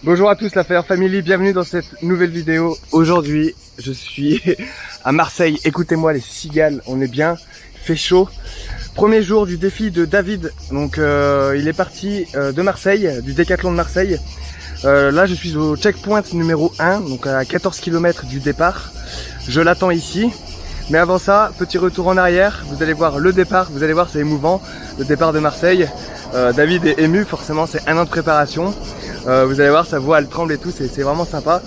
Bonjour à tous la Fire Family, bienvenue dans cette nouvelle vidéo. Aujourd'hui, je suis à Marseille. Écoutez-moi les cigales, on est bien, il fait chaud. Premier jour du défi de David, donc il est parti de Marseille, du décathlon de Marseille. Là je suis au checkpoint numéro 1, donc à 14 km du départ. Je l'attends ici. Mais avant ça, petit retour en arrière, vous allez voir le départ, vous allez voir c'est émouvant, le départ de Marseille. David est ému, forcément c'est un an de préparation. Vous allez voir sa voix elle tremble et tout, c'est vraiment sympa.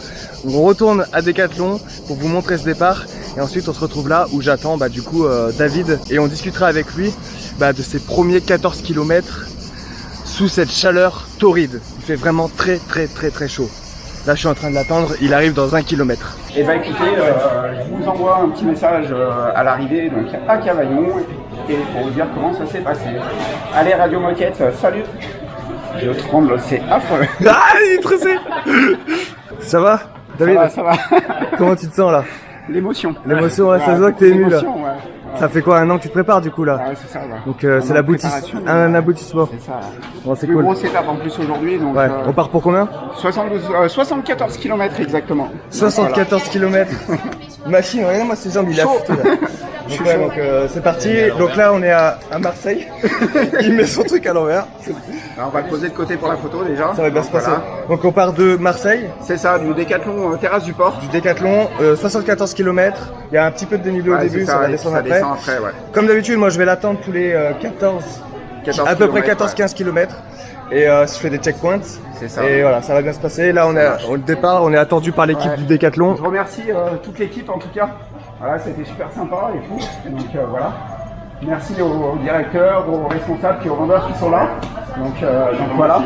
Donc on retourne à Décathlon pour vous montrer ce départ et ensuite on se retrouve là où j'attends du coup David et on discutera avec lui de ses premiers 14 km sous cette chaleur torride. Il fait vraiment très chaud. Là je suis en train de l'attendre, il arrive dans 1 km. Et bah écoutez, je vous envoie un petit message à l'arrivée, donc à Cavaillon, et pour vous dire comment ça s'est passé. Allez Radio Moquette, salut. Je tremble, c'est affreux. Ah, il est stressé. Ça va, David? Ça va. Comment tu te sens là? L'émotion. L'émotion, ouais, ça se voit que t'es ému là. Ouais. Ça fait quoi, un an que tu te prépares du coup là? Ouais, c'est ça, ouais. Donc c'est un aboutissement. C'est ça. Bon, c'est plus cool. grosse étape en plus aujourd'hui. Donc, ouais. On part pour combien? 74 km exactement. 74 km. Machine, regardez-moi ses jambes, il a foutu là. Donc c'est parti. Donc là on est à Marseille. Il met son truc à l'envers. Alors, on va le poser de côté pour la photo déjà. Ça va bien se passer. Voilà. Donc on part de Marseille. C'est ça, du Décathlon Terrasse du Port. Du Décathlon, 74 km. Il y a un petit peu de dénivelé au début, ça va descendre après. Ouais. Comme d'habitude, moi je vais l'attendre tous les 14 à peu près 14-15 km. Et je fais des checkpoints. C'est ça. Et voilà, ça va bien se passer. Là on est au départ, on est attendu par l'équipe du Décathlon. Je remercie toute l'équipe en tout cas. Voilà, c'était super sympa et tout. Donc voilà. Merci aux directeurs, aux responsables et aux vendeurs qui sont là. Donc voilà.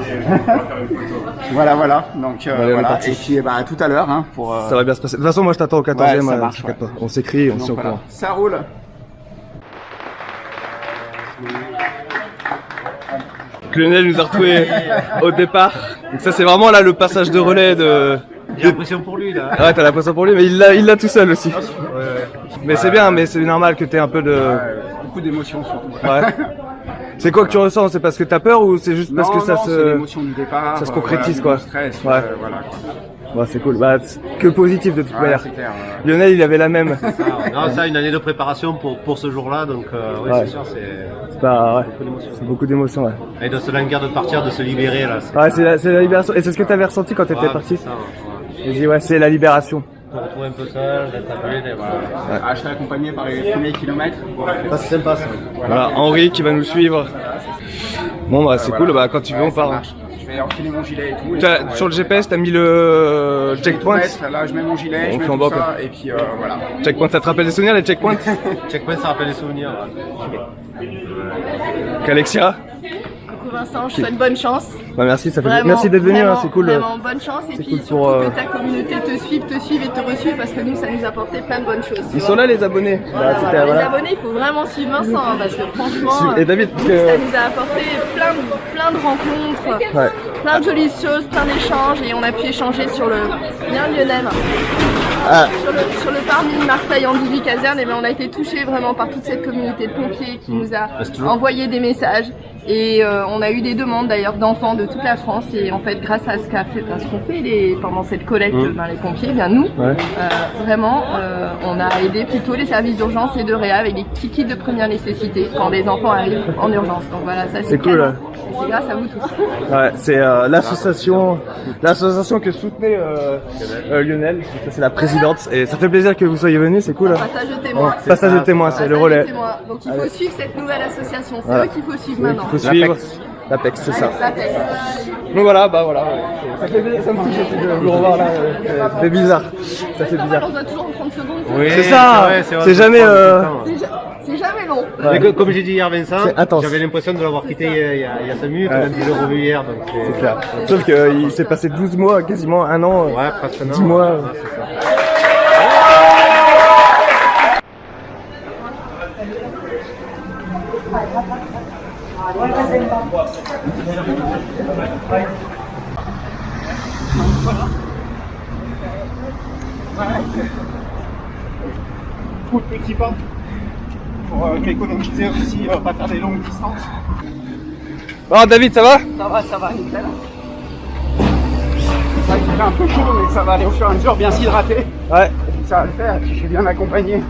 voilà. Donc voilà. Et puis à tout à l'heure pour. Ça va bien se passer. De toute façon, moi je t'attends au 14e. Ouais, ça marche, ouais. On s'écrit, on s'y reprend. Ça roule. Lionel nous a retrouvés au départ. Donc ça c'est vraiment là le passage de relais de. J'ai l'impression pour lui là. Ouais, t'as l'impression pour lui, mais il l'a tout seul aussi. Ouais. Mais c'est bien, mais c'est normal que t'aies un peu de. Beaucoup d'émotions surtout. Ouais. C'est quoi que tu ressens? C'est parce que t'as peur ou c'est juste parce que ça c'est l'émotion du départ. Ça se concrétise voilà, quoi. Stress, ouais. Voilà. Bon, c'est cool. Que positif de toute manière. C'est clair. Lionel, il avait la même. Non, ça, une année de préparation pour ce jour-là, donc oui, c'est sûr, c'est beaucoup d'émotions. Ouais. Et de se languir de partir, de se libérer là. Ouais, c'est la libération. Et c'est ce que t'avais ressenti quand t'étais parti. J'ai dit c'est la libération. Se retrouver un peu seul, d'être appelé, voilà. Je serai accompagné par les premiers kilomètres. C'est sympa ça. Voilà, Henri qui va nous suivre. Bon c'est cool, quand tu veux on part. Je vais enfiler mon gilet et tout. Sur le GPS, t'as mis le checkpoint. Là, je mets mon gilet, on je mets fait en tout bas, ça, et puis voilà. Checkpoint, ça te rappelle des souvenirs les checkpoints? Checkpoint, ça rappelle des souvenirs. Qu'Alexia? Coucou Vincent, je te souhaite bonne chance. Merci, ça fait vraiment, merci d'être venu, c'est cool. Vraiment bonne chance et puis cool surtout que ta communauté te suive et te reçuive parce que nous ça nous a apporté plein de bonnes choses. Ils sont là les abonnés. Les abonnés, il faut vraiment suivre Vincent parce que franchement, et David, ça nous a apporté plein de rencontres, plein de jolies choses, plein d'échanges et on a pu échanger sur le bien Lionel. Sur le parvis de Marseille en 18 casernes, et on a été touchés vraiment par toute cette communauté de pompiers qui nous a envoyé des messages. Et on a eu des demandes d'ailleurs d'enfants de toute la France et en fait grâce à ce qu'on fait pendant cette collecte les pompiers, nous vraiment on a aidé plutôt les services d'urgence et de réa avec des petits kits de première nécessité quand des enfants arrivent en urgence. Donc voilà, ça c'est cool. C'est grâce à vous tous. Ouais, c'est l'association que soutenait Lionel, c'est la présidente et ça fait plaisir que vous soyez venus, c'est cool. Passage de témoin. Passage de témoin, c'est le relais. Donc il faut suivre cette nouvelle association, c'est eux qu'il faut suivre maintenant. Il faut suivre l'APEX, c'est ça. Donc voilà, voilà. Ça me touche aussi de vous revoir là. Ça fait bizarre. Ça fait bizarre. On doit toujours en 30 secondes. Oui, c'est ça. C'est jamais. C'est jamais long. Mais comme j'ai dit hier Vincent, intense. j'avais l'impression de l'avoir quitté il y a 5 minutes, même si je l'ai revu hier. Donc c'est clair. Sauf qu'il s'est passé 12 mois, quasiment un an. Ouais, presque un an. 10 mois. C'est ça. Beaucoup de petits pas pour économiser aussi, pas faire des longues distances. Bon, David, ça va? Ça va, nickel. fait un peu chaud, mais ça va aller au fur et à mesure, bien s'hydrater. Ouais. Ça va le faire, et puis je suis bien accompagné.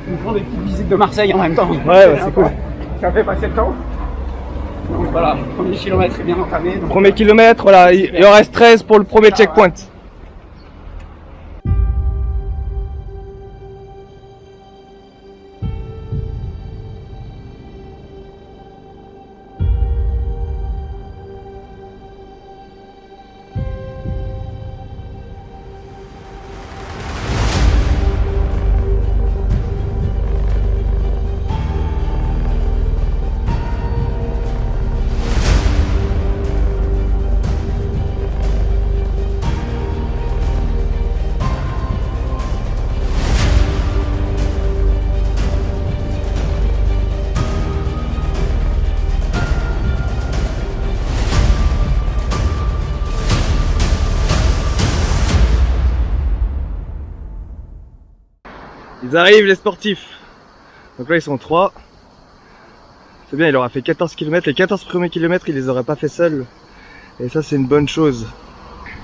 Nous faisons des petites visites de Marseille en même temps. Ouais, c'est cool. Ça fait passer le temps. Donc voilà, premier kilomètre est bien entamé. Donc... Premier kilomètre, voilà, il en reste 13 pour le premier checkpoint. Ils arrivent les sportifs. Donc là ils sont 3. C'est bien, il aura fait 14 km. Les 14 premiers kilomètres il les aurait pas fait seul. Et ça c'est une bonne chose.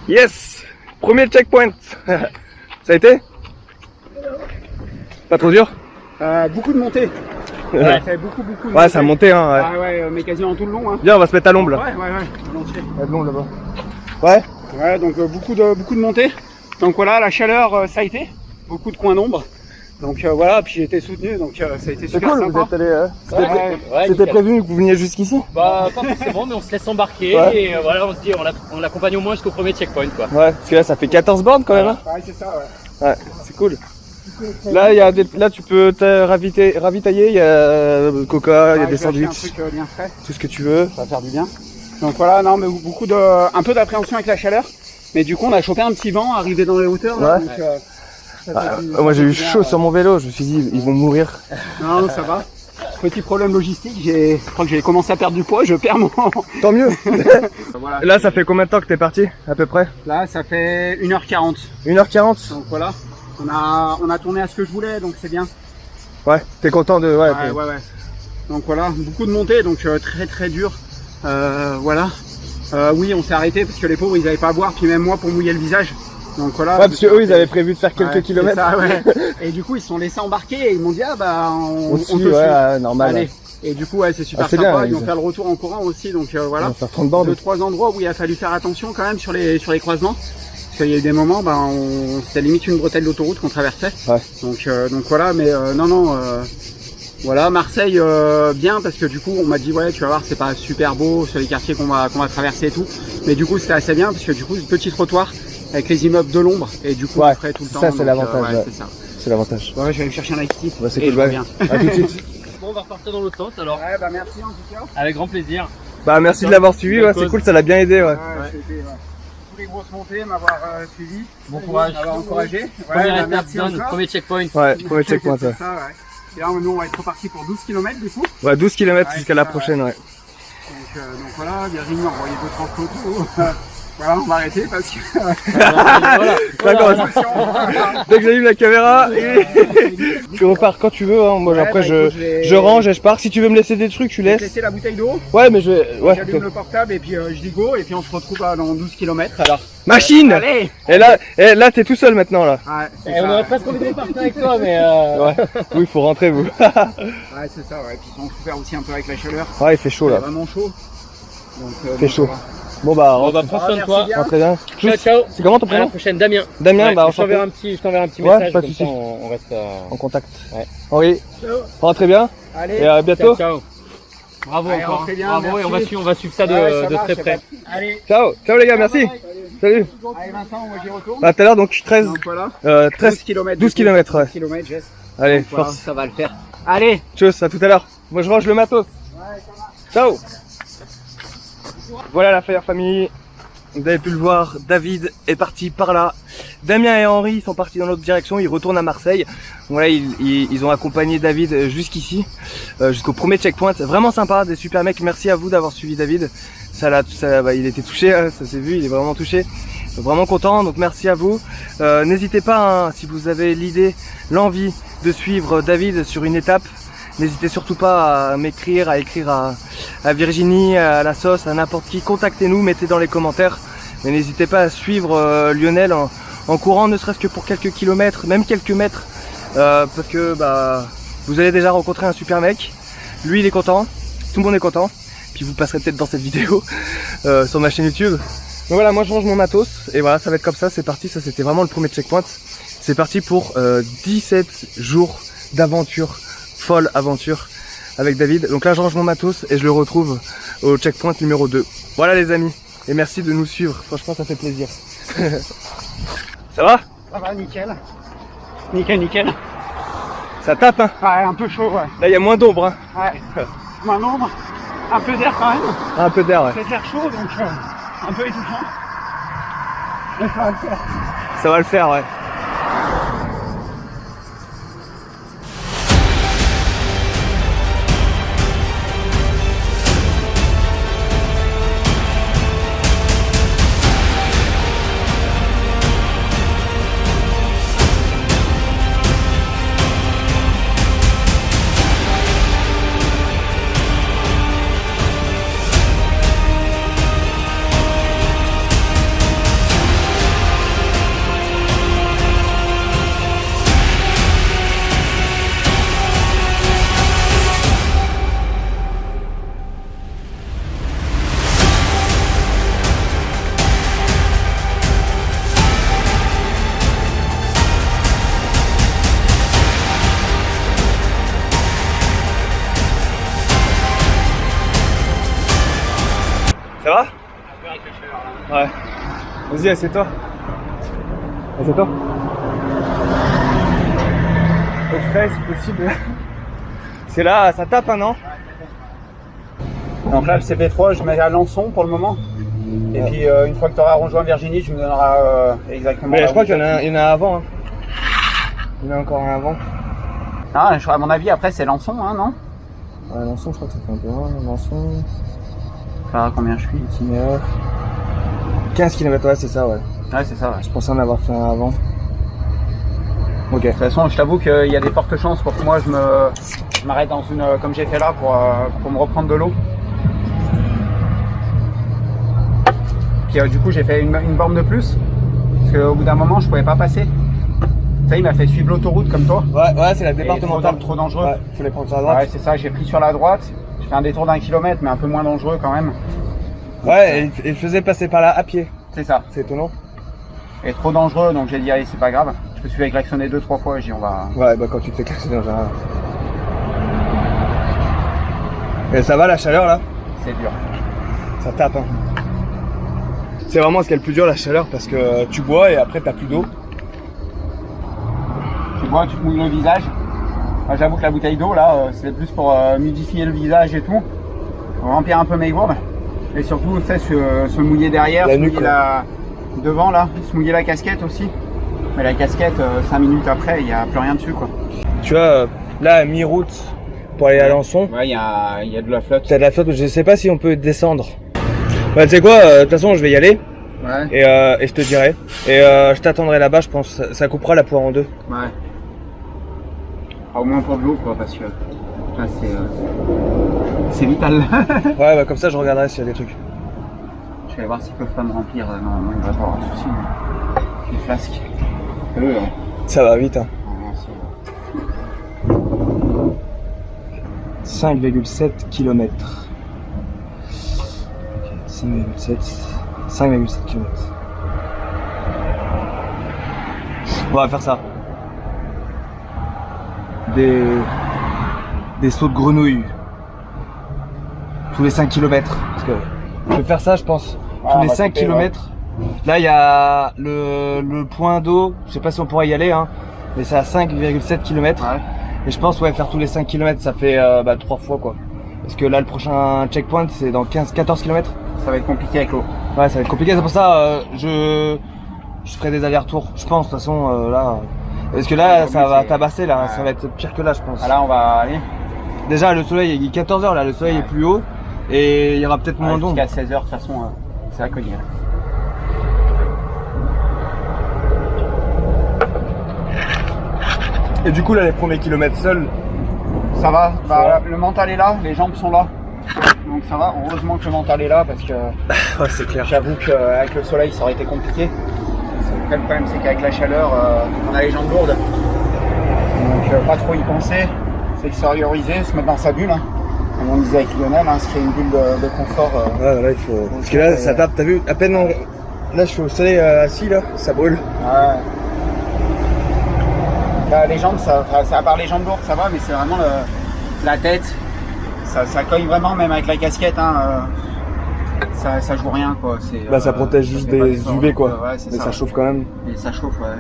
Yes! Premier checkpoint. Ça a été? Pas trop dur? Beaucoup de montées. Ouais, ça fait beaucoup de montées. Ouais, ça a monté hein. Ouais. Ah ouais, mais quasiment tout le long. Hein. Viens, on va se mettre à l'ombre là. Ouais, volontiers. À l'ombre là-bas. Ouais? Ouais, donc beaucoup de montées. Donc voilà, la chaleur, ça a été. Beaucoup de coins d'ombre. Donc voilà, puis j'ai été soutenu, donc ça a été C'est super cool, sympa. vous êtes allé. C'était nickel. prévu que vous veniez jusqu'ici? Bah pas forcément, mais on se laisse embarquer Ouais. et voilà, on se dit on l'accompagne au moins jusqu'au premier checkpoint quoi. Ouais, parce que là ça fait 14 bornes quand même. Hein. Ouais, c'est ça, ouais. Ouais, c'est cool. Là, il y a là tu peux te ravitailler, il y a Coca, il y a Ouais, des je vais acheter sandwichs, un truc bien frais, tout ce que tu veux. ça va faire du bien. Donc voilà, non mais un peu d'appréhension avec la chaleur. Mais du coup on a chopé un petit vent, arrivé dans les hauteurs. Là, Ouais. donc, ça fait du- Moi j'ai eu ça fait chaud bien, sur mon vélo, je me suis dit ils vont mourir. Non, ça va. Petit problème logistique, je crois que j'ai commencé à perdre du poids, je perds mon... Tant mieux. Voilà. Là ça fait combien de temps que t'es parti à peu près? Là ça fait 1h40. 1h40. Donc voilà, on a tourné à ce que je voulais, donc c'est bien. Ouais, t'es content de... Ouais, Ouais. Donc voilà, beaucoup de montées, donc très dur. Voilà. Oui, on s'est arrêté parce que les pauvres ils avaient pas à boire, puis même moi pour mouiller le visage. Donc voilà. Ouais, parce que eux ils avaient prévu de faire quelques Ouais, kilomètres. c'est ça, ouais. Et du coup ils se sont laissés embarquer et ils m'ont dit ah bah on te Aussi, suit. ouais, normal. Allez. Et du coup ouais c'est super Ah, c'est sympa, bien, ils vont ils- faire le retour en courant aussi, donc On voilà. va faire 30 bornes. 2-3 endroits où il a fallu faire attention quand même sur les croisements. Parce qu'il y a eu des moments, c'était limite une bretelle d'autoroute qu'on traversait. Ouais. Donc voilà, mais non. Voilà, Marseille bien parce que du coup on m'a dit ouais tu vas voir c'est pas super beau sur les quartiers qu'on va traverser et tout. Mais du coup c'était assez bien parce que du coup petit trottoir avec les immeubles de l'ombre et du coup Ouais, on ferait tout le temps. ça, c'est donc, l'avantage, ouais. c'est ça. C'est l'avantage. Ouais, je vais aller me chercher un ice tea. Bah, c'est et cool, je ouais. reviens. À tout de suite. Bon, on va repartir dans l'autre sens alors. Ouais bah merci en tout cas. Avec grand plaisir. Bah merci de l'avoir suivi, ouais, c'est cool, ça l'a bien aidé, ouais. C'était toutes les grosses montées, m'avoir suivi. Bon courage. M'avoir encouragé. Première bah, étape merci done, encore. premier checkpoint. Ouais, premier checkpoint, ouais. Ça, ouais. Et là, nous, on va être reparti pour 12 km du coup. Ouais, 12 km Ouais, jusqu'à la ça, prochaine, ouais. Donc voilà, Virginie m'a envoyé 2-3 photos. Voilà, on va arrêter parce que. D'accord. Dès que j'allume la caméra, tu repars quand tu veux, hein. Moi Ouais, après bah, écoute, je range et je pars. Si tu veux me laisser des trucs, tu Je vais te laisses. laisser la bouteille d'eau, Ouais, mais je vais... Ouais. j'allume le portable et puis je dis go et puis on se retrouve dans 12 km. Alors, Machine. allez. Et là t'es tout seul maintenant là. Ouais, c'est On ça. aurait presque envie de repartir avec toi, mais Ouais. Oui, faut rentrer vous. Ouais, c'est ça, ouais. Puis on souffert aussi un peu avec la chaleur. Ouais, il fait chaud C'est là. vraiment chaud. Donc, Il fait chaud. Bon bah, on va prendre soin de toi. rentrez bien. Ciao, ciao. C'est comment ton À la prénom? prochaine, Damien. Damien, Ouais, bah je t'enverrai enchanté. un petit Ouais, message, pas de comme soucis. ça on reste En contact. Ouais. Henri, Ciao. rentrez bien Allez. et à bientôt. Ciao. Bravo Allez, encore. rentrez bien, Bravo et merci. on va suivre ça de, Ouais, ça de va, très c'est près. pas- Allez. Ciao, ciao les gars, merci. Salut. Allez Vincent, moi j'y retourne. À tout à l'heure donc 13, Donc voilà. 13, 12 km, ouais. 12 km, Jess. Allez, Voilà, force. ça va le faire. Allez. Tchuss, à tout à l'heure. Moi je range le matos. Ciao. Voilà la Fire Family. Vous avez pu le voir, David est parti par là. Damien et Henri sont partis dans l'autre direction, ils retournent à Marseille. Voilà, ils ont accompagné David jusqu'ici, jusqu'au premier checkpoint. Vraiment sympa, des super mecs. Merci à vous d'avoir suivi David. Il était touché, hein, ça s'est vu, il est vraiment touché. Vraiment content, donc merci à vous. N'hésitez pas, hein, si vous avez l'idée, l'envie de suivre David sur une étape, n'hésitez surtout pas à m'écrire, à écrire à Virginie, à la sauce, à n'importe qui. Contactez-nous, mettez dans les commentaires. Mais n'hésitez pas à suivre Lionel en courant, ne serait-ce que pour quelques kilomètres, même quelques mètres, parce que bah vous allez déjà rencontrer un super mec. Lui il est content, tout le monde est content. Puis vous passerez peut-être dans cette vidéo sur ma chaîne YouTube. Donc voilà, moi je range mon matos et voilà, ça va être comme ça, c'est parti. Ça c'était vraiment le premier checkpoint. C'est parti pour 17 jours d'aventure, folle aventure avec David. Donc là je range mon matos et je le retrouve au checkpoint numéro 2. Voilà les amis, et merci de nous suivre, franchement ça fait plaisir. Ça va? Ça va, nickel. Nickel, nickel. Ça tape hein? Ouais, un peu chaud, ouais. Là il y a moins d'ombre hein. Ouais. Moins d'ombre, un peu d'air quand même. Un peu d'air ouais. C'est l'air chaud, donc un peu étouffant. Mais ça va le faire. Ça va le faire ouais. Ça va? Ouais. Vas-y, assieds-toi. Assieds-toi. Au frais si possible. C'est là, ça tape, hein, non? Donc là, le CP3, je mets à Lançon pour le moment. Et puis une fois que tu auras rejoint Virginie, tu me donneras exactement. Mais je crois qu'il y en a un avant. Hein. Il y en a encore un avant. Ah, à mon avis, après, c'est Lançon, hein, non? Ouais, Lançon, je crois que ça fait un peu loin. Lançon. Ça combien je suis? Itinéraire. 15 km, ouais, c'est ça, ouais. Ouais, c'est ça, ouais. Je pensais en avoir fait un avant. Ok. De toute façon, je t'avoue qu'il y a des fortes chances pour que moi je m'arrête dans une, comme j'ai fait là, pour me reprendre de l'eau. Puis du coup, j'ai fait une borne de plus, parce qu'au bout d'un moment, je pouvais pas passer. Ça, il m'a fait suivre l'autoroute comme toi. Ouais, c'est la départementale. Trop dangereux. Ouais, faut les prendre sur la droite. Ouais, c'est ça, j'ai pris sur la droite. J'ai fait un détour d'1 kilomètre, mais un peu moins dangereux quand même. Ouais, et il faisait passer par là à pied. C'est ça. C'est étonnant. Et trop dangereux, donc j'ai dit, allez, c'est pas grave. Je me suis fait klaxonner 2-3 fois et j'ai dit, on va. Ouais, bah quand tu te fais klaxonner en général. Et ça va la chaleur là? C'est dur. Ça tape hein. C'est vraiment ce qui est le plus dur, la chaleur, parce que tu bois et après t'as plus d'eau. Tu bois, tu te mouilles le visage. Moi, j'avoue que la bouteille d'eau là, c'est plus pour modifier le visage et tout. Pour remplir un peu mes gourdes. Et surtout, tu sais, se mouiller derrière, la se nuque, mouiller devant là, se mouiller la casquette aussi. Mais la casquette, 5 minutes après, il n'y a plus rien dessus quoi. Tu vois, là à mi-route pour aller à Lançon, Ouais, il y a de la flotte. t'as de la flotte, je sais pas si on peut descendre. Bah tu sais quoi, de toute façon je vais y aller Ouais. et je te dirai. Et je t'attendrai là-bas, je pense, ça coupera la poire en deux. Ouais. Au moins pour de l'eau quoi, parce que là c'est vital. Ouais, bah comme ça je regarderai s'il y a des trucs. Je vais aller voir s'ils peuvent pas me remplir. Non, il va pas avoir de soucis. Une flasque. Ça va vite hein. 5,7 km. 5,7 km. On va faire ça. Des sauts de grenouille. Tous les 5 km. Parce que je vais faire ça je pense. Tous les 5 km. Là il y a le point d'eau. Je sais pas si on pourra y aller hein. Mais c'est à 5,7 km. Ouais. Et je pense faire tous les 5 km ça fait 3 fois quoi. Parce que là le prochain checkpoint c'est dans 14 km. Ça va être compliqué avec l'eau. Ouais ça va être compliqué, c'est pour ça je ferai des allers-retours. Je pense de toute façon là. Parce que là ça va tabasser là, ça va être pire que là je pense. Ah là on va aller. Déjà le soleil il est 14h là, le soleil est plus haut. Et il y aura peut-être moins d'ombre. Jusqu'à 16h de toute façon c'est à cogner. Et du coup là les premiers kilomètres seuls. Ça va, le mental est là, les jambes sont là. Donc ça va, heureusement que le mental est là parce que Ouais, c'est clair. j'avoue qu'avec le soleil ça aurait été compliqué. Le problème c'est qu'avec la chaleur, on a les jambes lourdes. Donc pas trop y penser, c'est extérioriser, se mettre dans sa bulle. Hein. Comme on disait avec Lionel, hein, se créer une bulle de confort. Ouais, là il faut. Parce que là ça tape, t'as vu, à peine là je suis au soleil assis là, ça brûle. Ouais. Là, les jambes, ça à part les jambes lourdes, ça va, mais c'est vraiment la tête. Ça cogne vraiment, même avec la casquette. Hein, ça joue rien quoi. Bah ça protège juste des UV quoi. Ouais, mais ça chauffe quand même. Et ça chauffe, ouais.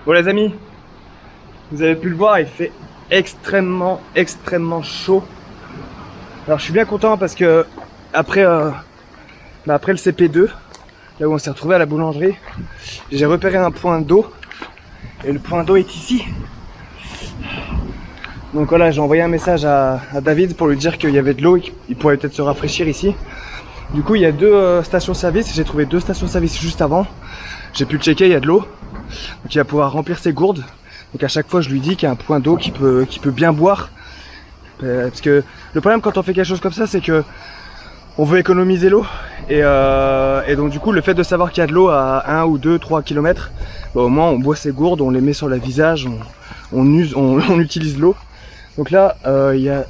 Bon les amis, vous avez pu le voir, il fait extrêmement chaud. Alors je suis bien content parce que après le CP2, là où on s'est retrouvé à la boulangerie, j'ai repéré un point d'eau. Et le point d'eau est ici. Donc voilà, j'ai envoyé un message à David pour lui dire qu'il y avait de l'eau, il pourrait peut-être se rafraîchir ici. Du coup il y a deux stations-service, j'ai trouvé 2 stations-service juste avant. J'ai pu le checker, il y a de l'eau. Donc il va pouvoir remplir ses gourdes. Donc à chaque fois je lui dis qu'il y a un point d'eau qui peut bien boire. Parce que le problème quand on fait quelque chose comme ça, c'est que on veut économiser l'eau. Et donc du coup le fait de savoir qu'il y a de l'eau à 1 ou 2, 3 km, bah, au moins on boit ses gourdes, on les met sur le visage, on utilise l'eau. Donc là il y a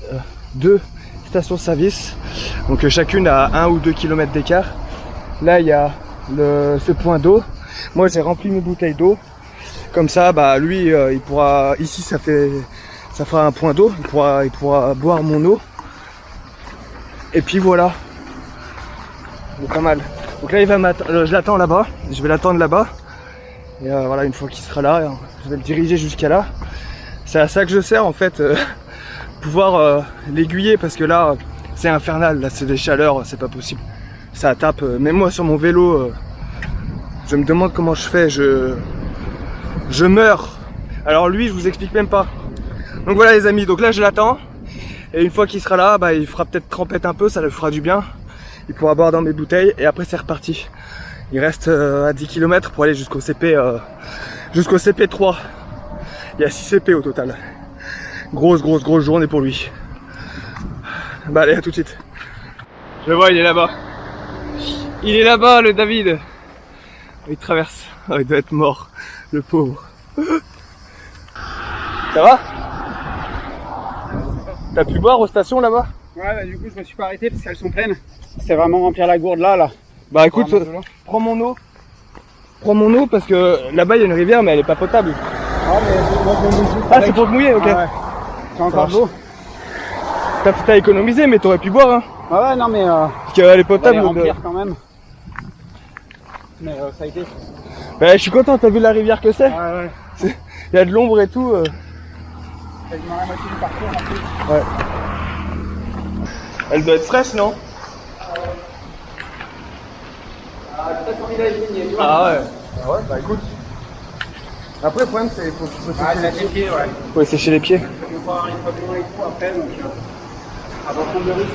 2 stations-service, donc chacune à 1 ou 2 km d'écart. Là il y a ce point d'eau. Moi j'ai rempli mes bouteilles d'eau. Comme ça bah lui il pourra, ici ça fera un point d'eau, il pourra boire mon eau. Et puis voilà. C'est pas mal. Donc là je l'attends là-bas, je vais l'attendre là-bas. Et voilà, une fois qu'il sera là, je vais le diriger jusqu'à là. C'est à ça que je sers en fait, pouvoir l'aiguiller parce que là c'est infernal, là c'est des chaleurs, c'est pas possible. Ça tape, même moi sur mon vélo, je me demande comment je fais, je meurs. Alors lui je vous explique même pas. Donc voilà les amis, donc là je l'attends. Et une fois qu'il sera là, bah, il fera peut-être trempette un peu, ça lui fera du bien. Il pourra boire dans mes bouteilles et après c'est reparti. Il reste à 10 km pour aller jusqu'au CP, jusqu'au CP3. Il y a 6 CP au total. Grosse journée pour lui. Bah allez, à tout de suite. Je le vois, il est là-bas. Il est là-bas, le David. Il traverse. Oh, il doit être mort, le pauvre. Ça va? T'as pu boire aux stations là-bas? Ouais, bah, du coup je me suis pas arrêté parce qu'elles sont pleines. C'est vraiment remplir la gourde là. Bah écoute, prends mon eau. Prends mon eau parce que là-bas il y a une rivière mais elle est pas potable. Ah mais moi je me mouille. Ah c'est pour te mouiller, ok. Ah, ouais. J'ai encore de l'eau. T'as économisé mais t'aurais pu boire hein. Ah ouais non mais parce qu'elle est potable. on va les remplir quand même. Mais ça a été. Bah je suis content, t'as vu la rivière que c'est? Ouais. Il y a de l'ombre et tout. Quasiment la moitié du parcours en plus. Ouais. Elle doit être fraîche non? Ah ouais. Ah ouais, bah écoute. Après le problème c'est qu'il faut sécher les pieds. Ouais. Faut sécher les pieds. Je vais voir une fois de l'eau et tout après donc avant de prendre le risque.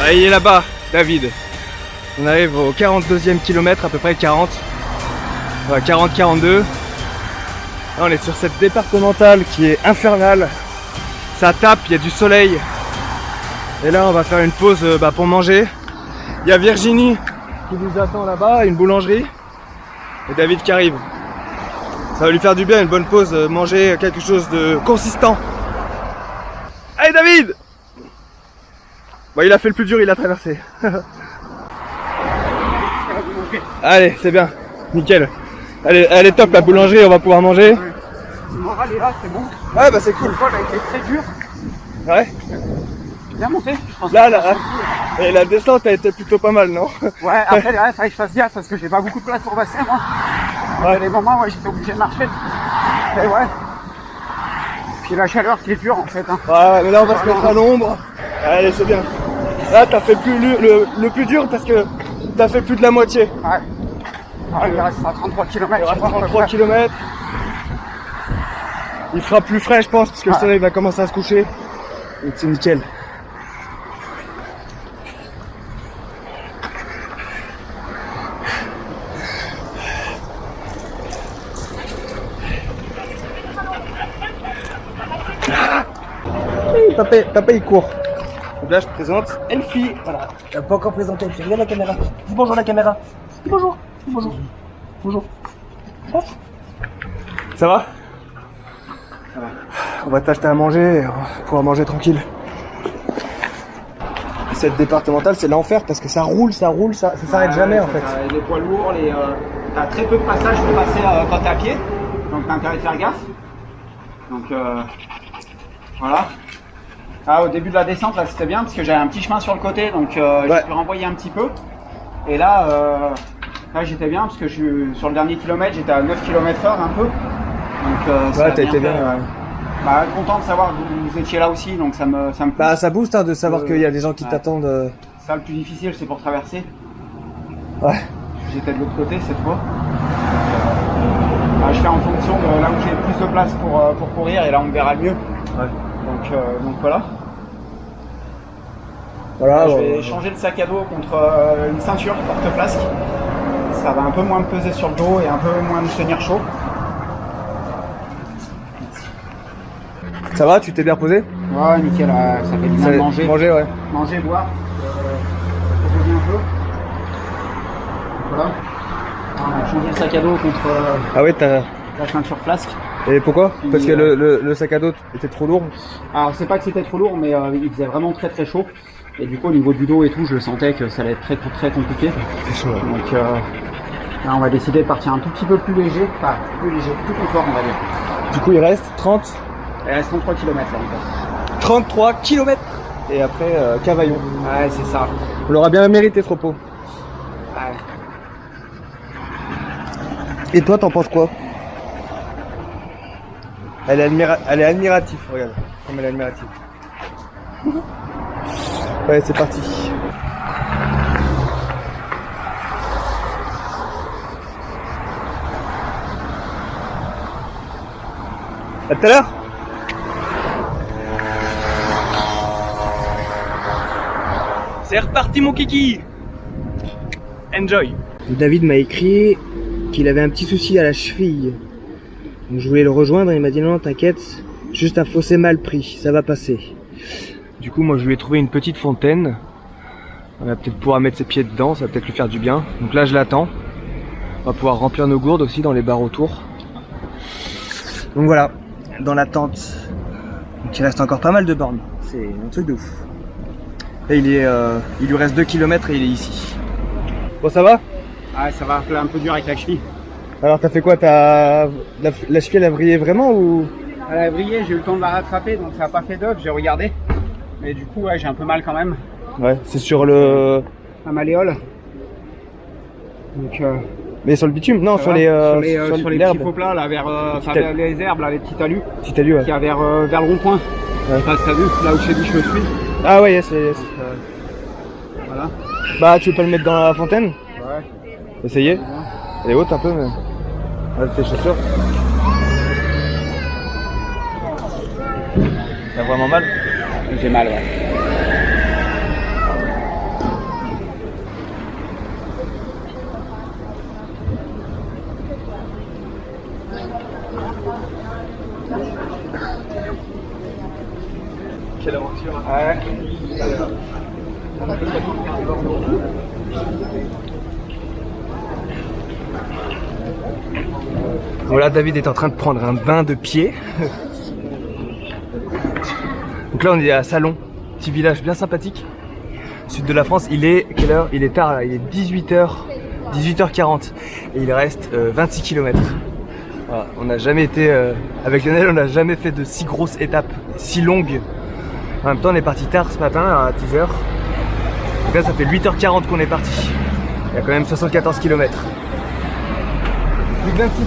Ah, il est là-bas, David. On arrive au 42e kilomètre, à peu près 40. Ouais, 40-42. Là, on est sur cette départementale qui est infernale. Ça tape, il y a du soleil. Et là, on va faire une pause pour manger. Il y a Virginie qui nous attend là-bas, une boulangerie. Et David qui arrive. Ça va lui faire du bien, une bonne pause, manger quelque chose de consistant. Allez David! Bon, il a fait le plus dur, il a traversé. Ok. Allez, c'est bien. Nickel. Elle est top la boulangerie, on va pouvoir manger. Ouais. Le moral est là, c'est bon. Ouais, bah c'est cool. Le vol a été très dur. Ouais. Bien monté, je pense. Là, et la descente a été plutôt pas mal, non? Ouais, après, il fallait que je fasse gaffe parce que j'ai pas beaucoup de place pour passer, moi. Ouais, les moments, ouais, j'étais obligé de marcher. Et ouais. Puis la chaleur qui est dure, en fait. Hein. Ouais, mais là, on va se mettre à l'ombre. Allez, c'est bien. Là, t'as fait plus le plus dur parce que t'as fait plus de la moitié. Ouais. Ah, il restera 33 km. Il restera 33 km. Il fera plus frais, je pense, parce que le soleil va commencer à se coucher. Donc c'est nickel. Papa il court. Donc là je te présente Elfie. Voilà. T'as pas encore présenté Elfie. Regarde la caméra. Dis bonjour à la caméra. Dis bonjour. Dis bonjour. Bonjour. Ça va? Ça va. On va t'acheter à manger et on va pouvoir manger tranquille. Cette départementale c'est l'enfer parce que ça roule, ça s'arrête jamais en fait. Les poids lourds, t'as très peu de passages pour passer quand t'es à pied. Donc t'as intérêt de faire gaffe. Donc voilà. Ah, au début de la descente, là c'était bien parce que j'avais un petit chemin sur le côté, donc j'ai pu renvoyer un petit peu. Et là, j'étais bien parce que sur le dernier kilomètre, j'étais à 9 km/h un peu. Donc ouais, t'as été bien. Ouais. Bah, content de savoir que vous étiez là aussi, donc ça me pousse. Bah, ça booste hein, de savoir qu'il y a des gens qui t'attendent. Ça, le plus difficile, c'est pour traverser. Ouais. J'étais de l'autre côté cette fois. Je fais en fonction de là où j'ai plus de place pour courir et là on me verra le mieux. Ouais. Donc voilà. Voilà. Je vais changer le sac à dos contre une ceinture porte-flasque. Ça va un peu moins me peser sur le dos et un peu moins me tenir chaud. Ça va, tu t'es bien reposé? Ouais, nickel, ça fait du bien de manger. Ouais. Manger, boire. Reposer un peu. Voilà. On a changé le sac à dos contre Ah ouais, t'as... la ceinture flasque. Et pourquoi? Parce que le sac à dos était trop lourd? Alors c'est pas que c'était trop lourd, mais il faisait vraiment très très chaud. Et du coup au niveau du dos et tout, je sentais que ça allait être très très compliqué. C'est chaud. Donc là on va décider de partir un tout petit peu plus léger, enfin plus léger, plus confort on va dire. Du coup il reste 30? Il reste 33 km là encore. 33 km. Et après Cavaillon. Ouais c'est ça. On l'aura bien mérité ce repos. Ouais. Et toi t'en penses quoi? Elle est admirative, regarde, comme elle est admirative. Ouais, c'est parti. À tout à l'heure. C'est reparti mon kiki. Enjoy. David m'a écrit qu'il avait un petit souci à la cheville. Donc je voulais le rejoindre et il m'a dit non t'inquiète, juste un fossé mal pris, ça va passer. Du coup moi je lui ai trouvé une petite fontaine. On va peut-être pouvoir mettre ses pieds dedans, ça va peut-être lui faire du bien. Donc là je l'attends. On va pouvoir remplir nos gourdes aussi dans les bars autour. Donc voilà, dans l'attente. Donc il reste encore pas mal de bornes, c'est un truc de ouf. Là il lui reste 2 km et il est ici. Bon ça va? Ouais ça va un peu dur avec la cheville. Alors t'as fait quoi? La cheville elle a brillé vraiment ou? Elle a brillé, j'ai eu le temps de la rattraper donc ça n'a pas fait d'œuf, j'ai regardé. Mais du coup ouais j'ai un peu mal quand même. Ouais, c'est sur le... La malléole. Donc mais sur le bitume? Non, sur les petits faux plats là, vers les herbes là, les petits talus. Petit talus, ouais. Qui y a vers le rond-point. Ouais. Enfin, t'as vu, là où je t'ai dit je me suis. Ah ouais, yes. Voilà. Bah tu veux pas le mettre dans la fontaine? Ouais. Essayez. Elle est haute un peu mais... Regarde tes chaussures. T'as vraiment mal? J'ai mal, ouais. Quelle aventure. Ouais. Voilà, David est en train de prendre un bain de pied. Donc là on est à Salon, petit village bien sympathique, sud de la France. Il est quelle heure? Il est tard là, il est 18h 18h40 et il reste 26 km. Voilà, on n'a jamais été, avec Lionel, on n'a jamais fait de si grosses étapes, si longues. En même temps, on est parti tard ce matin à 10h. Donc là, ça fait 8h40 qu'on est parti. Il y a quand même 74 km. Plus de 26.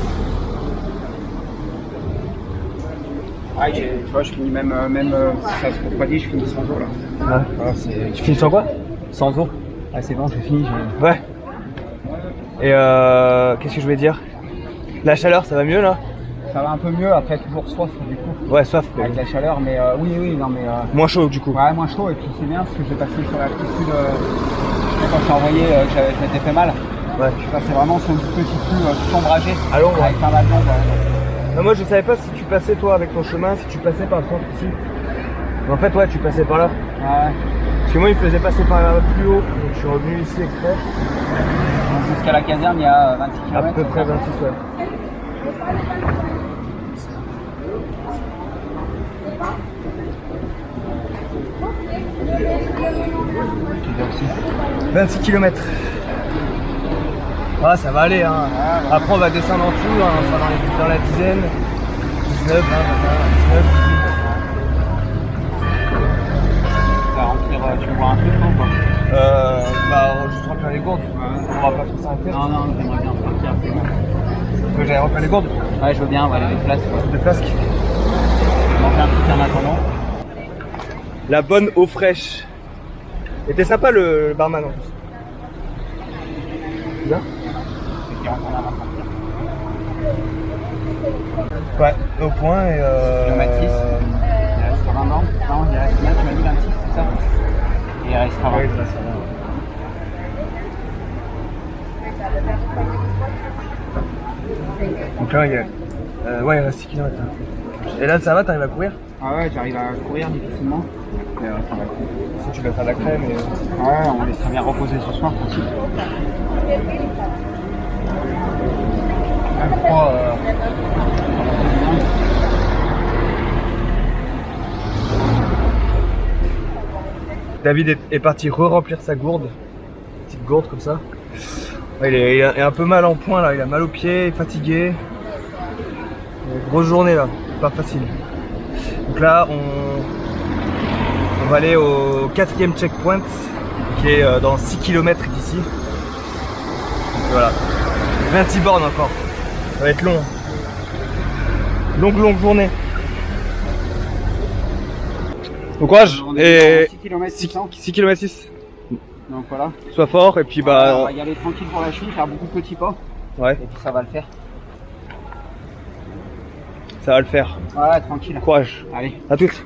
Ouais, tu vois, je finis même si ça se refroidit, je finis sans eau là. Ouais. Voilà, Tu finis sans quoi? sans eau. Ah, c'est bon, j'ai fini. Ouais. Et qu'est-ce que je voulais dire? La chaleur, ça va mieux là? Ça va un peu mieux, après toujours soif du coup. Ouais, soif. Avec la chaleur, mais oui, non mais... Moins chaud du coup. Ouais, moins chaud, et puis c'est bien parce que j'ai passé sur l'altitude, quand je t'ai envoyé que je m'étais fait mal. Ouais. Je suis passé vraiment sur une petite rue sombragée, À l'ombre. avec pas mal d'ombre. Non, moi je savais pas si tu passais toi avec ton chemin, si tu passais par le centre ici. Mais en fait ouais, tu passais par là. Ouais. Parce que moi il me faisait passer par là plus haut, donc je suis revenu ici exprès. Donc, jusqu'à la caserne, il y a 26 km. À peu près 26 ouais. Aussi. 26 km. Ah ça va aller hein. Après on va descendre en dessous, hein. On sera dans la dizaine. 19, 20, 21, 19, 18. Tu vas remplir, tu veux voir un truc ou quoi? Bah juste remplir les gourdes. On va pas trop s'arrêter. Non, j'aimerais bien sortir, c'est bon. Tu veux que j'aille remplir les gourdes? Ouais, je veux bien, voilà, les flasques. Des flasques. On va faire un truc en attendant. La bonne eau fraîche. Et t'es sympa le barman en plus. Bien. Ouais, au point et Le Matisse. Il reste 20 ans. Non, il reste là, tu m'as dit 26, c'est ça? Et il restera 20. ouais, ça va. Donc là, il y a... ouais, il reste 6 km. Et là, ça va, t'arrives à courir? Ah ouais, j'arrive à courir difficilement. Mais ça va. Si tu vas faire de la crème et... Ouais, on laissera bien reposer ce soir, tranquille. Je crois, David est parti re-remplir sa gourde. Petite gourde comme ça. Ouais, il est un peu mal en point là, il a mal aux pieds, il est fatigué. Grosse journée là, pas facile. Donc là on va aller au 4e checkpoint qui est dans 6 km d'ici. Donc voilà, 26 bornes encore, ça va être long. Longue journée. Bon courage. on est 6 km 6 km 6. Donc voilà. Sois fort et puis On bah... va y aller tranquille pour la cheville, faire beaucoup de petits pas. Ouais, Et puis ça va le faire. ça va le faire. Ouais, tranquille. Courage. Allez. À toutes.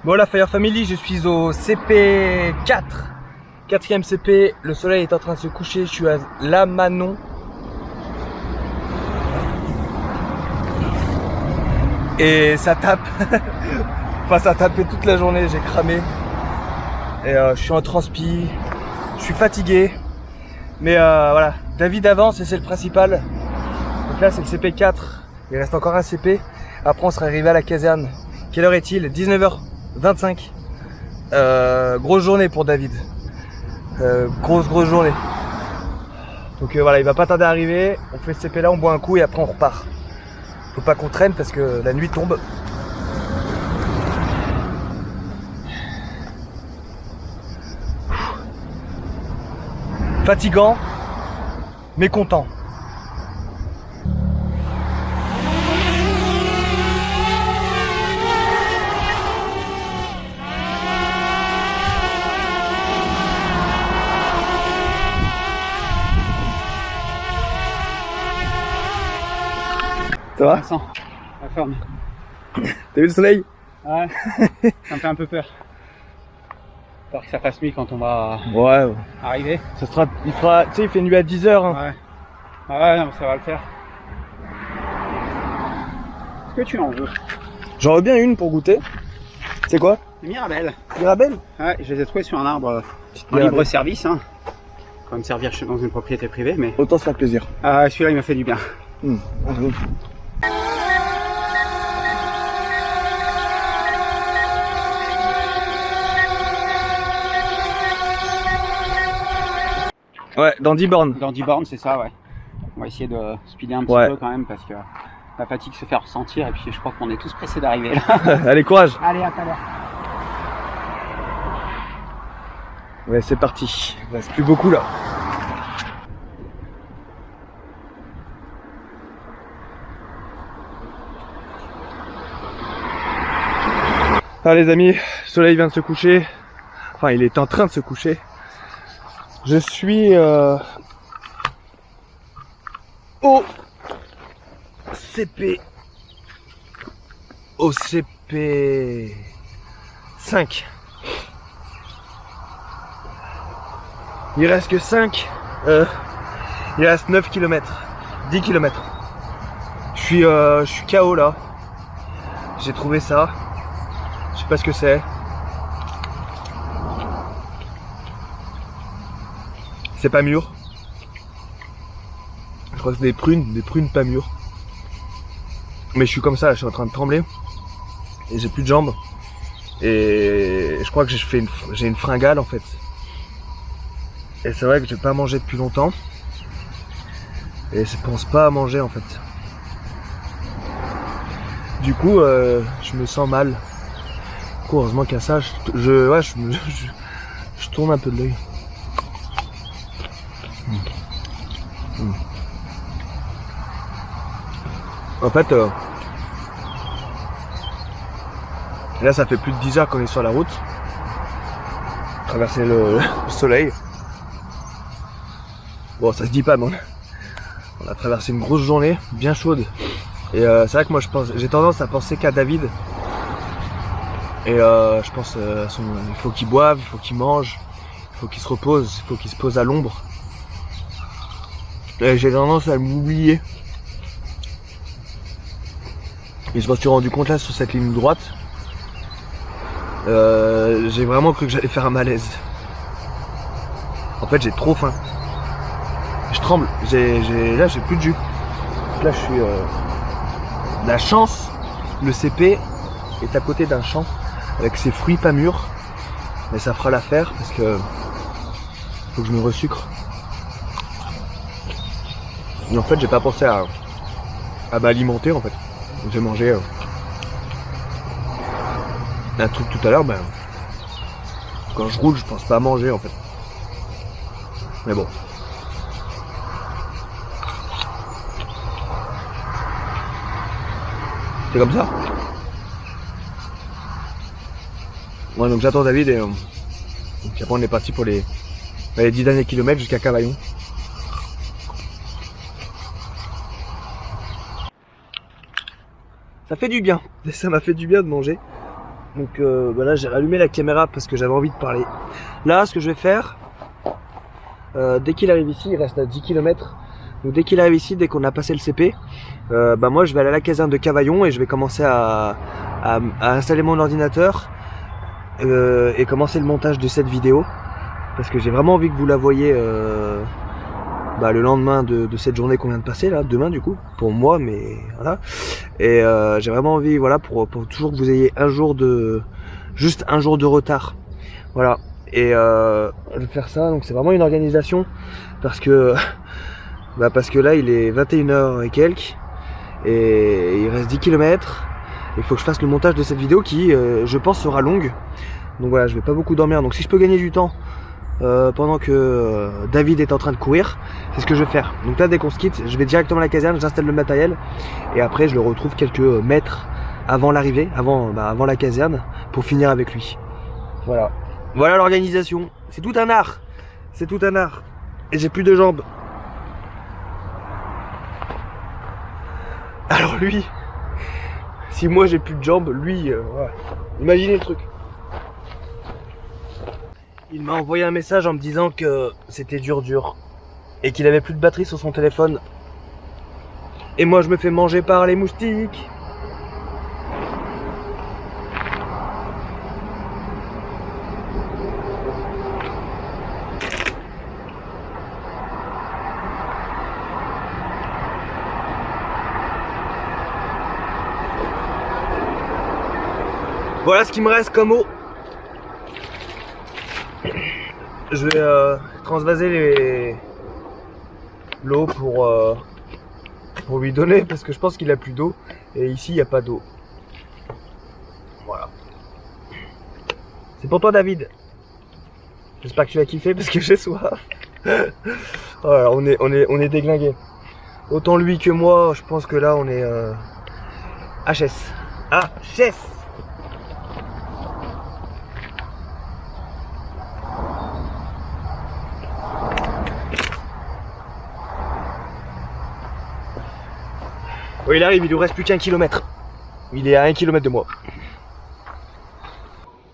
Bon la Fire Family, je suis au CP4, 4e CP, le soleil est en train de se coucher, je suis à La Manon. Et ça tape, enfin ça a tapé toute la journée, j'ai cramé. Et je suis en transpi, je suis fatigué. Mais voilà, David avance et c'est le principal. Donc là c'est le CP4, il reste encore un CP, après on sera arrivé à la caserne. Quelle heure est-il? 19h25. Grosse journée pour David. Grosse journée. Donc voilà, il va pas tarder à arriver. On fait ce CP là, on boit un coup et après on repart. Faut pas qu'on traîne parce que la nuit tombe. Fatigant, mais content. Ça va? Vincent, la forme. T'as vu le soleil? Ouais, ça me fait un peu peur. Peur que ça fasse nuit quand on va Ouais, arriver. ça sera, il fera, tu sais, il fait nuit à 10h. Hein. Ouais. Ouais, non, mais ça va le faire. Est-ce que tu en veux? J'en veux bien une pour goûter. C'est quoi? Mirabelle. Mirabelle? Ouais, je les ai trouvés sur un arbre en Mirabelle. libre service. Hein. Faut me servir dans une propriété privée, mais Autant se faire plaisir. celui-là il m'a fait du bien. Ouais, dans 10 bornes. Dans 10 bornes, c'est ça, ouais. On va essayer de speeder un petit peu quand même parce que la fatigue se fait ressentir et puis je crois qu'on est tous pressés d'arriver là. Allez, courage. Allez, à tout à l'heure. Ouais, c'est parti. Il reste plus beaucoup là. Ah les amis, le soleil vient de se coucher. Enfin, il est en train de se coucher. Je suis au CP 5. Il reste que 5. Il reste 9 km. 10 km. Je suis KO là. J'ai trouvé ça. Je sais pas ce que c'est. C'est pas mûr. Je crois que c'est des prunes pas mûres. Mais je suis comme ça, je suis en train de trembler. Et j'ai plus de jambes. Et je crois que j'ai une fringale en fait. Et c'est vrai que j'ai pas mangé depuis longtemps. Et je pense pas à manger en fait. Du coup, je me sens mal. Du coup, heureusement qu'à ça, je tourne un peu de l'œil. En fait, là ça fait plus de 10 heures qu'on est sur la route. Traverser le soleil. Bon, ça se dit pas, mais on a traversé une grosse journée, bien chaude. Et c'est vrai que moi j'ai tendance à penser qu'à David. Et je pense il faut qu'il boive, il faut qu'il mange, il faut qu'il se repose, il faut qu'il se pose à l'ombre. Et j'ai tendance à m'oublier. Et je m'en suis rendu compte là sur cette ligne droite. J'ai vraiment cru que j'allais faire un malaise. En fait j'ai trop faim. Je tremble. Là j'ai plus de jus. Là je suis... La chance, le CP est à côté d'un champ avec ses fruits pas mûrs. Mais ça fera l'affaire parce que faut que je me resucre. Mais en fait j'ai pas pensé à m'alimenter en fait. J'ai mangé un truc tout à l'heure, ben, quand je roule je pense pas à manger en fait. Mais bon. C'est comme ça. Ouais, donc j'attends David et donc après on est parti pour les 10 derniers kilomètres jusqu'à Cavaillon. Ça fait du bien, ça m'a fait du bien de manger. Donc là j'ai rallumé la caméra parce que j'avais envie de parler. Là ce que je vais faire, dès qu'il arrive ici, il reste à 10 km. Donc dès qu'il arrive ici, dès qu'on a passé le CP, moi je vais aller à la caserne de Cavaillon et je vais commencer à installer mon ordinateur et commencer le montage de cette vidéo. Parce que j'ai vraiment envie que vous la voyiez le lendemain de cette journée qu'on vient de passer, là, demain du coup, pour moi, mais voilà. Et j'ai vraiment envie, voilà, pour toujours que vous ayez juste un jour de retard. Voilà. Et je vais faire ça, donc c'est vraiment une organisation parce que là il est 21h et quelques et il reste 10 km. Il faut que je fasse le montage de cette vidéo qui je pense sera longue. Donc voilà, je vais pas beaucoup dormir. Donc si je peux gagner du temps pendant que David est en train de courir, c'est ce que je vais faire. Donc là dès qu'on se quitte, je vais directement à la caserne, j'installe le matériel et après je le retrouve quelques mètres avant l'arrivée, avant la caserne pour finir avec lui. Voilà. Voilà l'organisation. C'est tout un art. C'est tout un art. Et j'ai plus de jambes. Alors lui, si moi j'ai plus de jambes, lui, voilà. Imaginez le truc. Il m'a envoyé un message en me disant que c'était dur et qu'il avait plus de batterie sur son téléphone. Et moi je me fais manger par les moustiques. Voilà ce qui me reste comme eau. Je vais transvaser l'eau pour lui donner parce que je pense qu'il a plus d'eau et ici il n'y a pas d'eau. Voilà. C'est pour toi David. J'espère que tu vas kiffer parce que j'ai soif. Voilà, on est déglingué. Autant lui que moi, je pense que là on est HS. HS. Oui, il arrive, il lui reste plus qu'1 kilomètre. Il est à 1 kilomètre de moi.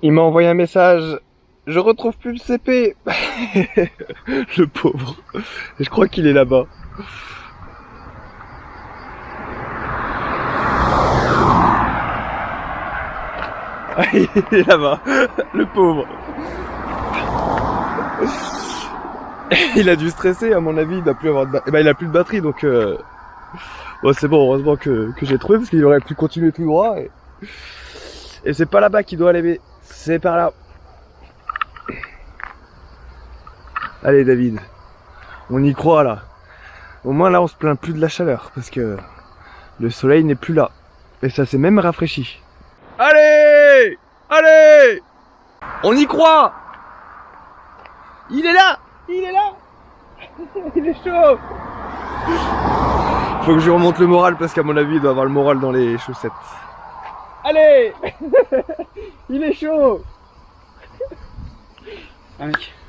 Il m'a envoyé un message. Je retrouve plus le CP. Le pauvre. Je crois qu'il est là-bas. Il est là-bas. Le pauvre. Il a dû stresser, à mon avis. Il n'a plus avoir de il a plus de batterie, donc. Bon, c'est bon, heureusement que j'ai trouvé parce qu'il aurait pu continuer tout droit. Et c'est pas là-bas qu'il doit aller, c'est par là. Allez David, on y croit là. Au moins là on se plaint plus de la chaleur parce que le soleil n'est plus là. Et ça s'est même rafraîchi. Allez, allez, on y croit. Il est là, il est là. Il est chaud. Faut que je lui remonte le moral parce qu'à mon avis il doit avoir le moral dans les chaussettes. Allez. Il est chaud.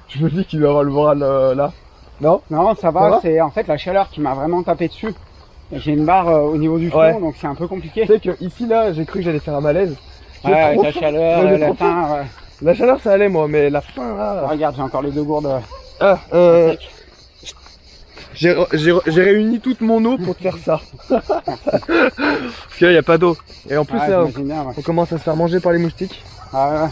Je me dis qu'il doit avoir le moral là. Non? Non, ça va, c'est en fait la chaleur qui m'a vraiment tapé dessus. J'ai une barre au niveau du front, donc c'est un peu compliqué. Tu sais que ici là, j'ai cru que j'allais faire un malaise. Ouais, avec la chaleur, la faim, ouais. La chaleur ça allait moi, mais la faim là... Regarde, j'ai encore les 2 gourdes. J'ai réuni toute mon eau pour te faire ça. Parce que là, il n'y a pas d'eau. Et en plus, là, on commence à se faire manger par les moustiques. Ah ouais.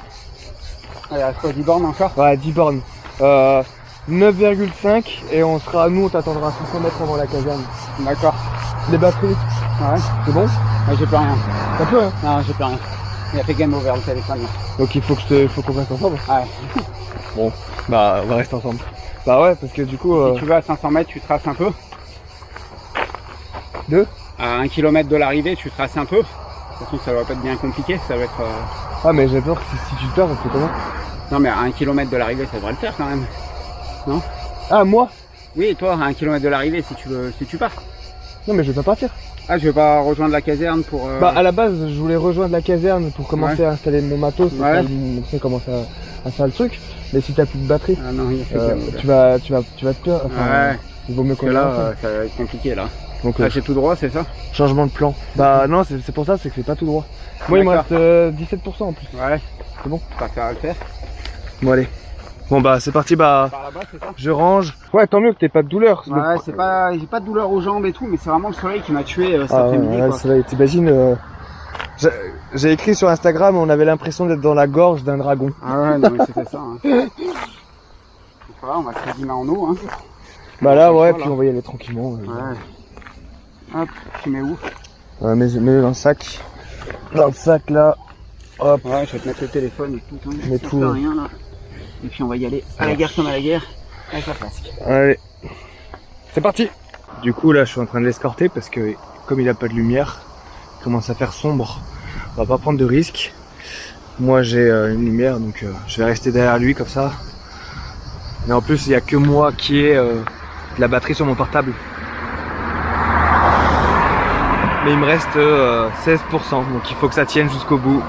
Il reste quoi, 10 bornes encore? Ouais, 10 bornes. 9,5 et on t'attendra à 500 mètres avant la caserne. D'accord. Les batteries. Ouais. C'est bon? Ouais, j'ai plus rien. T'as plus rien? Non, j'ai plus rien. Il a fait game over le téléphone. Là. Donc il faut qu'on reste ensemble? Ouais. Bon, bah on va rester ensemble. Bah ouais, parce que du coup... Si tu vas à 500 mètres, tu traces un peu. À 1 km de l'arrivée, tu traces un peu. De toute façon, ça va pas être bien compliqué, ça va être... Ah mais j'ai peur que si tu te perds, on fait comment? Non mais à 1 km de l'arrivée, ça devrait le faire quand même. Non? Ah moi? Oui, toi, à 1 km de l'arrivée, si tu pars. Non mais je vais pas partir. Ah, je vais pas rejoindre la caserne pour... Bah à la base, je voulais rejoindre la caserne pour commencer à installer mon matos, ouais. Pour commencer à faire le truc. Mais si t'as plus de batterie, ah non, il fait tu vas te perdre. Enfin, ouais. Il vaut mieux qu'on là, ça va être compliqué là. Donc c'est tout droit, c'est ça? Changement de plan. Bah non, c'est pour ça, c'est que c'est pas tout droit. Moi il me reste 17% en plus. Ouais. C'est bon. Ça va le faire. Bon allez. Bon bah c'est parti, bah par là-bas, c'est ça. Je range. Ouais, tant mieux que t'aies pas de douleur. Ouais, c'est pas, j'ai pas de douleur aux jambes et tout, mais c'est vraiment le soleil qui m'a tué cet après-midi. Ouais, le soleil, t'imagines j'ai écrit sur Instagram, on avait l'impression d'être dans la gorge d'un dragon. Ah ouais, non mais c'était ça. Hein. Voilà, on va se faire 10 mains en eau. Hein. Bah là, ouais, puis on va y aller tranquillement. Ouais. Hop, tu mets où? Mets dans le sac. Dans le sac là. Hop. Ouais, je vais te mettre le téléphone et tout. Hein. Mets tout. Rien, là. Et puis on va y aller à la guerre comme à la guerre. Avec la flasque. Allez. C'est parti. Du coup là, je suis en train de l'escorter parce que comme il a pas de lumière, il commence à faire sombre. On va pas prendre de risques. Moi j'ai une lumière, donc je vais rester derrière lui comme ça. Mais en plus, il n'y a que moi qui ai de la batterie sur mon portable. Mais il me reste 16%, donc il faut que ça tienne jusqu'au bout.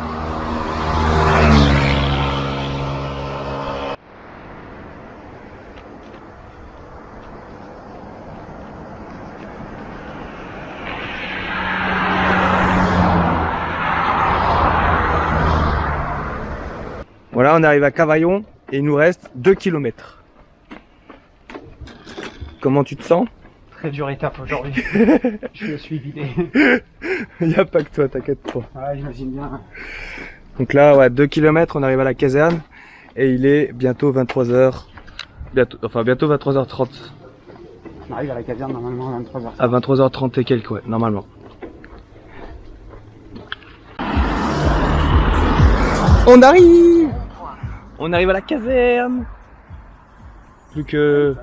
Voilà, on arrive à Cavaillon et il nous reste 2 km. Comment tu te sens? Très dure étape aujourd'hui. Je me suis vidé. Il n'y a pas que toi, t'inquiète pas. Ouais, j'imagine bien. Donc là, ouais, 2 km, on arrive à la caserne et il est bientôt 23h. Bientôt 23h30. On arrive à la caserne normalement à 23h. À 23h30 et quelques, ouais, normalement. On arrive! On arrive à la caserne. Plus que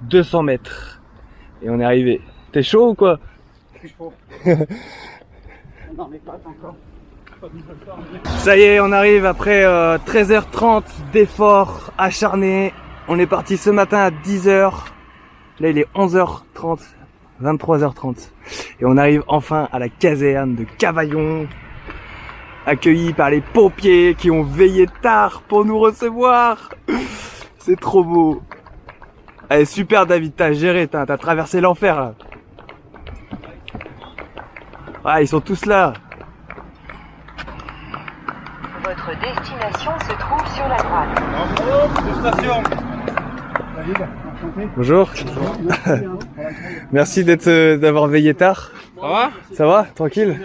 200 mètres. Et on est arrivé. T'es chaud ou quoi? Ça y est, on arrive après 13h30 d'efforts acharnés. On est parti ce matin à 10h. Là, il est 11h30, 23h30. Et on arrive enfin à la caserne de Cavaillon. Accueillis par les pompiers qui ont veillé tard pour nous recevoir. C'est trop beau. Allez, super David, t'as géré, t'as traversé l'enfer là. Ah, ils sont tous là. Votre destination se trouve sur la droite. Bonjour. Merci d'avoir veillé tard. Ça va? Ça va? Tranquille?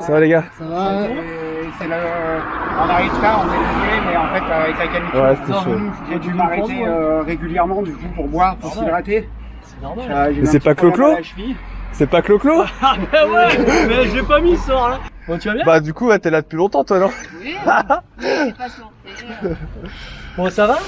Ça va les gars? Ça va. On arrive tard, on est désolé, mais en fait avec la canicule, Ouais, c'était chaud. j'ai dû m'arrêter régulièrement du coup pour boire, pour s'hydrater. Mais c'est pas Clo-Clo? C'est pas Clo-Clo? Ah bah ouais, mais j'ai pas mis ce soir là. Bon, tu vas bien? Bah du coup, ouais, t'es là depuis longtemps toi, non? Oui, c'est pas se lancer. Bon, ça va?